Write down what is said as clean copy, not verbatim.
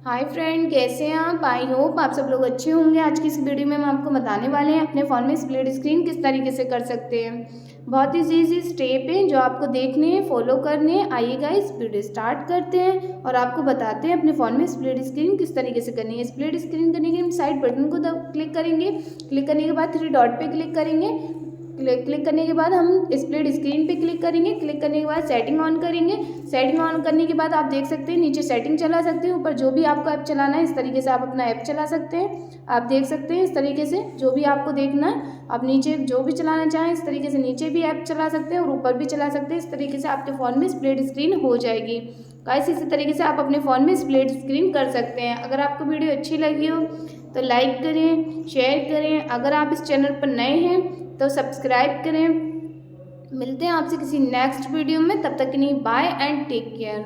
Hi friend, कैसे हैं आप? आई होप आप सब लोग अच्छे होंगे। आज की इस वीडियो में हम आपको बताने वाले हैं अपने फ़ोन में स्प्लिट स्क्रीन किस तरीके से कर सकते हैं। बहुत ही ईजी स्टेप हैं जो आपको देखने हैं, फॉलो करने हैं। आइए गाइस, वीडियो स्टार्ट करते हैं और आपको बताते हैं अपने फ़ोन में स्प्लिट स्क्रीन किस तरीके से करनी है। स्प्लिट स्क्रीन करने के लिए साइड बटन को क्लिक करेंगे। क्लिक करने के बाद 3 डॉट पे क्लिक करेंगे। क्लिक करने के बाद हम स्प्लिट स्क्रीन पे क्लिक करेंगे। क्लिक करने के बाद सेटिंग ऑन करेंगे। सेटिंग ऑन करने के बाद आप देख सकते हैं नीचे सेटिंग चला सकते हैं, ऊपर जो भी आपको ऐप चलाना है इस तरीके से आप अपना ऐप चला सकते हैं। आप देख सकते हैं इस तरीके से जो भी आपको देखना है, आप नीचे जो भी चलाना चाहें इस तरीके से नीचे भी ऐप चला सकते हैं और ऊपर भी चला सकते हैं। इस तरीके से आपके फ़ोन में स्प्लिट स्क्रीन हो जाएगी। गाइस, इसी तरीके से आप अपने फ़ोन में स्प्लिट स्क्रीन कर सकते हैं। अगर आपको वीडियो अच्छी लगी हो तो लाइक करें, शेयर करें। अगर आप इस चैनल पर नए हैं तो सब्सक्राइब करें। मिलते हैं आपसे किसी नेक्स्ट वीडियो में, तब तक के लिए बाय एंड टेक केयर।